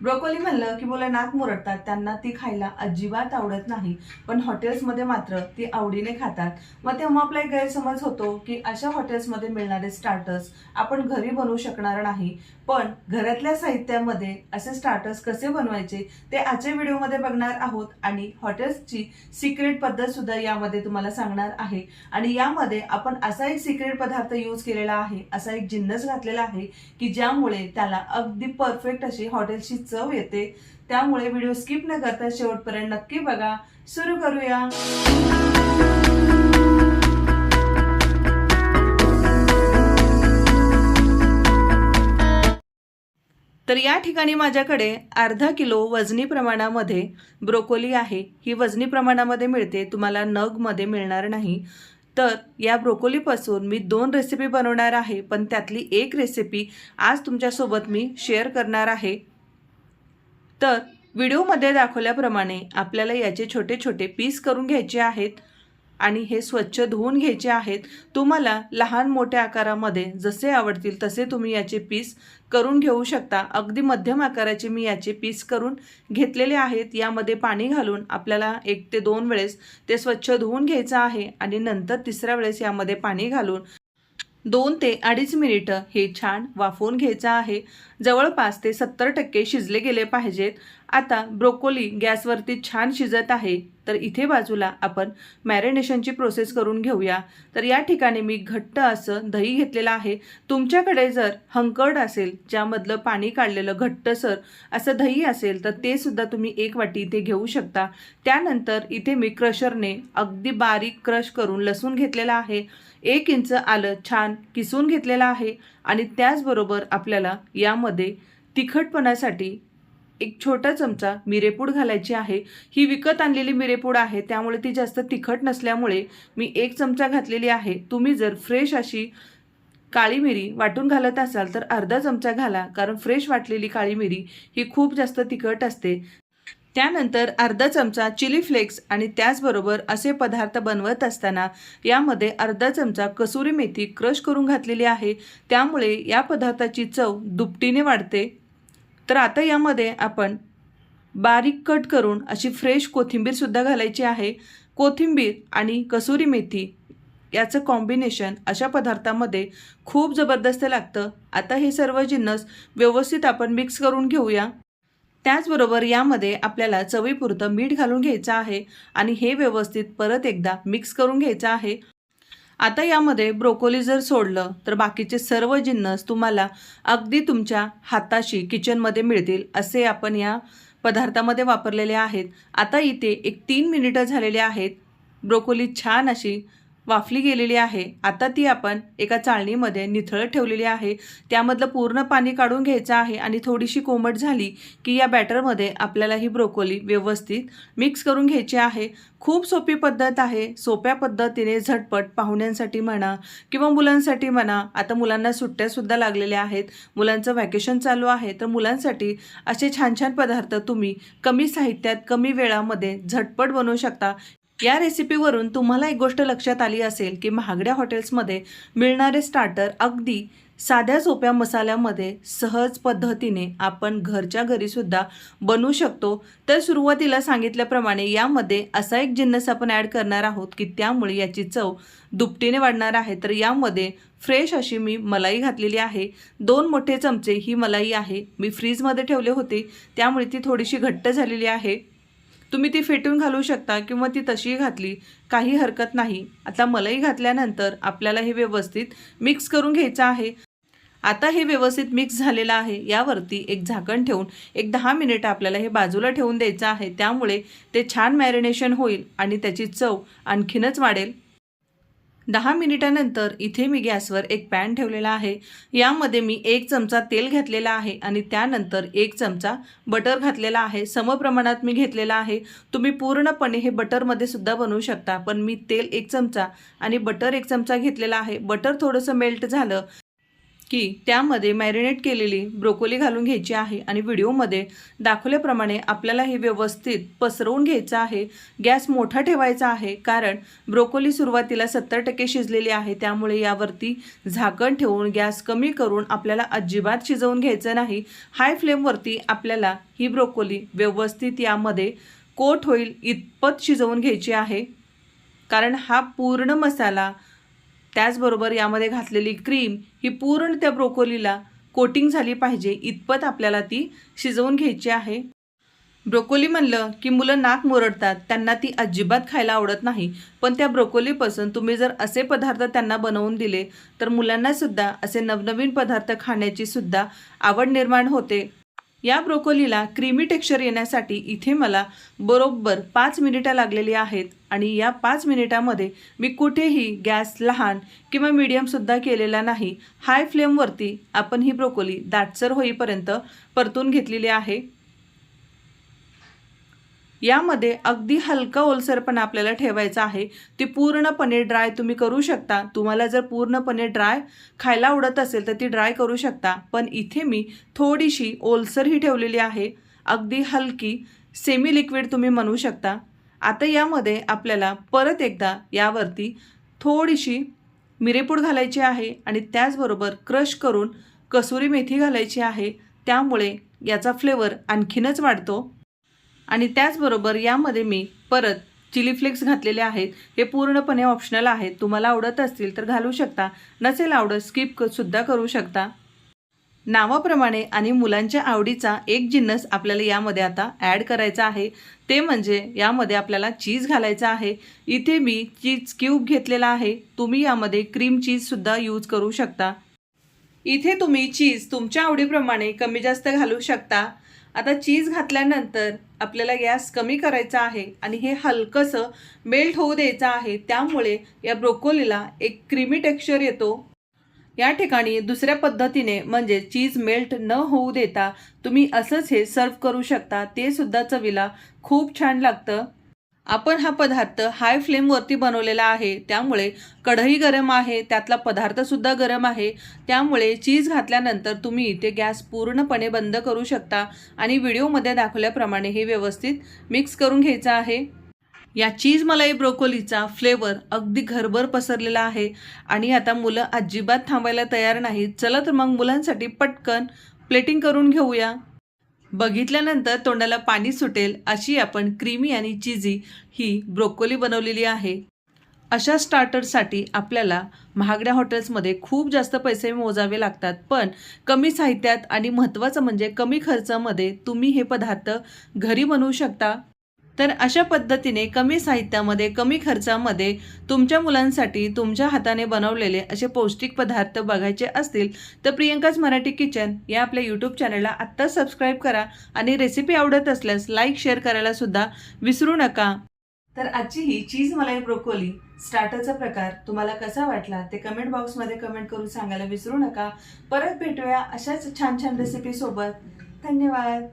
Broccoli म्हणलं की मुलं नाक मुरडतात, त्यांना ती खायला अजिबात आवडत नाही, पण हॉटेल्समध्ये मात्र ती आवडीने खातात. मग तेव्हा आपला एक गैरसमज होतो की अशा हॉटेल्समध्ये मिळणारे स्टार्टर्स आपण घरी बनवू शकणार नाही. पण घरातल्या साहित्यामध्ये असे स्टार्टर्स कसे बनवायचे ते आजच्या व्हिडिओमध्ये बघणार आहोत आणि हॉटेल्सची सिक्रेट पद्धत सुद्धा यामध्ये तुम्हाला सांगणार आहे. आणि यामध्ये आपण असा एक सिक्रेट पदार्थ यूज केलेला आहे, असा एक जिन्नस घातलेला आहे की ज्यामुळे त्याला अगदी परफेक्ट अशी हॉटेलची चव येते. त्यामुळे व्हिडिओ स्किप न करता शेवटपर्यंत नक्की बघा. सुरू करूया. तर या ठिकाणी माझ्याकडे अर्धा किलो वजनी प्रमाणामध्ये ब्रोकोली आहे. ही वजनी प्रमाणामध्ये मिळते, तुम्हाला नगमध्ये मिळणार नाही. तर या ब्रोकोलीपासून मी 2 रेसिपी बनवणार आहे, पण त्यातली एक रेसिपी आज तुमच्यासोबत मी शेअर करणार आहे. तर व्हिडिओमध्ये दाखवल्याप्रमाणे आपल्याला याचे छोटे छोटे पीस करून घ्यायचे आहेत आणि हे स्वच्छ धुवून घ्यायचे आहेत. तुम्हाला लहान मोठ्या आकारामध्ये जसे आवडतील तसे तुम्ही याचे पीस करून घेऊ शकता. अगदी मध्यम आकाराचे मी याचे पीस करून घेतलेले आहेत. यामध्ये पाणी घालून आपल्याला 1 ते 2 वेळेस ते स्वच्छ धुवून घ्यायचं आहे आणि नंतर तिसऱ्या वेळेस यामध्ये पाणी घालून 2 ते 2.5 मिनिटं हे छान वाफवून घ्यायचं आहे. जवळपास ते 70% शिजले गेले पाहिजेत. आता ब्रोकोली गॅसवरती छान शिजत आहे, तर इथे बाजूला आपण मॅरिनेशनची प्रोसेस करून घेऊया. तर या ठिकाणी मी घट्ट असं दही घेतलेलं आहे. तुमच्याकडे जर हंकर्ड असेल, ज्यामधलं पाणी काढलेलं घट्टसर असं दही असेल, तर ते सुद्धा तुम्ही 1 वाटी इथे घेऊ शकता. त्यानंतर इथे मी क्रशरने अगदी बारीक क्रश करून लसूण घेतलेला आहे. 1 इंच आलं छान किसून घेतलेलं आहे आणि त्याचबरोबर आपल्याला यामध्ये तिखटपणासाठी 1 छोटा चमचा मिरेपूड घालायची आहे. ही विकत आणलेली मिरेपूड आहे, त्यामुळे ती जास्त तिखट नसल्यामुळे मी 1 चमचा घातलेली आहे. तुम्ही जर फ्रेश अशी काळी मिरी वाटून घालत असाल तर अर्धा चमचा घाला, कारण फ्रेश वाटलेली काळी मिरी ही खूप जास्त तिखट असते. त्यानंतर अर्धा चमचा चिली फ्लेक्स आणि त्याचबरोबर असे पदार्थ बनवत असताना यामध्ये अर्धा चमचा कसुरी मेथी क्रश करून घातलेली आहे. त्यामुळे या पदार्थाची चव दुपटीने वाढते. तर आता यामध्ये आपण बारीक कट करून अशी फ्रेश कोथिंबीरसुद्धा घालायची आहे. कोथिंबीर आणि कसुरी मेथी याचं कॉम्बिनेशन अशा पदार्थामध्ये खूप जबरदस्त लागतं. आता हे सर्व जिन्नस व्यवस्थित आपण मिक्स करून घेऊया. त्याचबरोबर यामध्ये आपल्याला चवीपुरतं मीठ घालून घ्यायचं आहे आणि हे व्यवस्थित परत एकदा मिक्स करून घ्यायचं आहे. आता यामध्ये ब्रोकोली जर सोडलं तर बाकीचे सर्व जिन्नस तुम्हाला अगदी तुमच्या हाताशी किचनमध्ये मिळतील, असे आपण या पदार्थामध्ये वापरलेले आहेत. आता इथे 3 मिनिटं झालेले आहेत. ब्रोकोली छान अशी वाफली गेलेली आहे. आता ती आपण एका चाळणीमध्ये निथळत ठेवलेली आहे. त्यामधलं पूर्ण पाणी काढून घ्यायचं आहे आणि थोडीशी कोमट झाली की या बॅटरमध्ये आपल्याला ही ब्रोकोली व्यवस्थित मिक्स करून घ्यायची आहे. खूप सोपी पद्धत आहे. सोप्या पद्धतीने झटपट पाहुण्यांसाठी म्हणा किंवा मुलांसाठी म्हणा, आता मुलांना सुट्ट्यासुद्धा लागलेल्या आहेत, मुलांचं व्हॅकेशन चालू आहे, तर मुलांसाठी असे छान छान पदार्थ तुम्ही कमी साहित्यात कमी वेळामध्ये झटपट बनवू शकता. या रेसिपीवरून तुम्हाला एक गोष्ट लक्षात आली असेल की महागड्या हॉटेल्समध्ये मिळणारे स्टार्टर अगदी साध्या सोप्या मसाल्यामध्ये सहज पद्धतीने आपण घरच्या घरीसुद्धा बनवू शकतो. तर सुरुवातीला सांगितल्याप्रमाणे यामध्ये असा एक जिन्नस आपण ॲड करणार आहोत की त्यामुळे याची चव दुपटीने वाढणार आहे. तर यामध्ये फ्रेश अशी मी मलाई घातलेली आहे. 2 मोठे चमचे ही मलाई आहे. मी फ्रीजमध्ये ठेवले होते, त्यामुळे ती थोडीशी घट्ट झालेली आहे. तुम्ही ती फेटून घालू शकता किंवा ती तशी घातली काही हरकत नाही. आता मलाई घातल्यानंतर आपल्याला हे व्यवस्थित मिक्स करून घ्यायचं आहे. आता हे व्यवस्थित मिक्स झालेलं आहे. यावरती एक झाकण ठेवून 10 मिनिटं आपल्याला हे बाजूला ठेवून द्यायचं आहे. त्यामुळे ते छान मॅरिनेशन होईल आणि त्याची चव आणखीनच वाढेल. 10 मिनिटानंतर इथे मी गॅसवर एक पॅन ठेवलेला आहे. यामध्ये मी 1 चमचा तेल घातलेला आहे आणि त्यानंतर 1 चमचा बटर घातलेला आहे. समप्रमाणात मी घेतलेला आहे. तुम्ही पूर्णपणे हे बटरमध्ये सुद्धा बनवू शकता, पण मी तेल 1 चमचा आणि बटर 1 चमचा घेतलेला आहे. बटर थोडंसं मेल्ट झालं की त्यामध्ये मॅरिनेट केलेली ब्रोकोली घालून घ्यायची आहे आणि व्हिडिओमध्ये दाखवल्याप्रमाणे आपल्याला हे व्यवस्थित पसरवून घ्यायचं आहे. गॅस मोठा ठेवायचा आहे कारण ब्रोकोली सुरुवातीला 70% शिजलेली आहे, त्यामुळे यावरती झाकण ठेवून गॅस कमी करून आपल्याला अजिबात शिजवून घ्यायचं नाही. हाय फ्लेमवरती आपल्याला ही ब्रोकोली व्यवस्थित यामध्ये कोट होईल इतपत शिजवून घ्यायची आहे, कारण हा पूर्ण मसाला त्याचबरोबर यामध्ये घातलेली क्रीम ही पूर्ण त्या ब्रोकोलीला कोटिंग झाली पाहिजे इतपत आपल्याला ती शिजवून घ्यायची आहे. ब्रोकोली म्हणलं की मुलं नाक मुरडतात, त्यांना ती अजिबात खायला आवडत नाही. पण त्या ब्रोकोलीपासून तुम्ही जर असे पदार्थ त्यांना बनवून दिले तर मुलांनासुद्धा असे नवनवीन पदार्थ खाण्याची सुद्धा आवड निर्माण होते. या ब्रोकोलीला क्रीमी टेक्स्चर येण्यासाठी इथे मला बरोबर 5 मिनिटं लागलेली आहेत आणि या 5 मिनिटामध्ये मी कुठेही गॅस लहान किंवा मीडियमसुद्धा केलेला नाही. हाय फ्लेमवरती आपण ही ब्रोकोली दाटसर होईपर्यंत परतून घेतलेली आहे. यामध्ये अगदी हलका ओलसरपणा आपल्याला ठेवायचा आहे. ती पूर्णपणे ड्राय तुम्ही करू शकता. तुम्हाला जर पूर्णपणे ड्राय खायला आवडत असेल तर ती ड्राय करू शकता, पण इथे मी थोडीशी ओलसर ही ठेवलेली आहे. अगदी हलकी सेमी लिक्विड तुम्ही म्हणू शकता. आता यामध्ये आपल्याला परत एकदा यावरती थोडीशी मिरेपूड घालायची आहे आणि त्याचबरोबर क्रश करून कसुरी मेथी घालायची आहे. त्यामुळे याचा फ्लेवर आणखीनच वाढतो. आणि त्याचबरोबर यामध्ये मी परत चिली फ्लेक्स घातलेले आहेत. हे पूर्णपणे ऑप्शनल आहेत. तुम्हाला आवडत असतील तर घालू शकता, नसेल आवडत स्किप सुद्धा करू शकता. नावाप्रमाणे आणि मुलांच्या आवडीचा एक जिन्नस आपल्याला यामध्ये आता ॲड करायचा आहे, ते म्हणजे यामध्ये आपल्याला चीज घालायचा आहे. इथे मी चीज क्यूब घेतलेला आहे. तुम्ही यामध्ये क्रीम चीजसुद्धा यूज करू शकता. इथे तुम्ही चीज तुमच्या आवडीप्रमाणे कमी जास्त घालू शकता. आता चीज घातल्यानंतर आपल्याला गॅस कमी करायचा आहे आणि हे हलकंसं मेल्ट होऊ द्यायचं आहे. त्यामुळे या ब्रोकोलीला एक क्रीमी टेक्स्चर येतो. या ठिकाणी दुसऱ्या पद्धतीने म्हणजे चीज मेल्ट न होऊ देता तुम्ही असंच हे सर्व करू शकता. ते सुद्धा चवीला खूप छान लागतं. आपण हा पदार्थ हाय फ्लेमवरती बनवलेला आहे, त्यामुळे कढई गरम आहे, त्यातला पदार्थसुद्धा गरम आहे. त्यामुळे चीज घातल्यानंतर तुम्ही इथे गॅस पूर्णपणे बंद करू शकता आणि व्हिडिओमध्ये दाखवल्याप्रमाणे हे व्यवस्थित मिक्स करून घ्यायचं आहे. या चीज मलाई ब्रोकोलीचा फ्लेवर अगदी घरभर पसरलेला आहे आणि आता मुलं अजिबात थांबायला तयार नाहीत. चला तर मग मुलांसाठी पटकन प्लेटिंग करून घेऊया. बघितल्यानंतर तोंडाला पाणी सुटेल अशी आपण क्रीमी आणि चीजी ही ब्रोकोली बनवलेली आहे. अशा स्टार्टरसाठी आपल्याला महागड्या हॉटेल्समध्ये खूप जास्त पैसे मोजावे लागतात, पण कमी साहित्यात आणि महत्त्वाचं म्हणजे कमी खर्चामध्ये तुम्ही हे पदार्थ घरी बनवू शकता. तर अशा पद्धतीने कमी साहित्यामध्ये कमी खर्चामध्ये तुमच्या मुलांसाठी तुमच्या हाताने बनवलेले असे पौष्टिक पदार्थ बघायचे असतील तर प्रियंकाज मराठी किचन या आपल्या यूट्यूब चॅनलला आत्ता सबस्क्राईब करा आणि रेसिपी आवडत असल्यास लाईक शेअर करायला सुद्धा विसरू नका. तर आजची ही चीज मलाई ब्रोकोली स्टार्टरचा प्रकार तुम्हाला कसा वाटला ते कमेंट बॉक्समध्ये कमेंट करून सांगायला विसरू नका. परत भेटूया अशाच छान छान रेसिपी सोबत. धन्यवाद.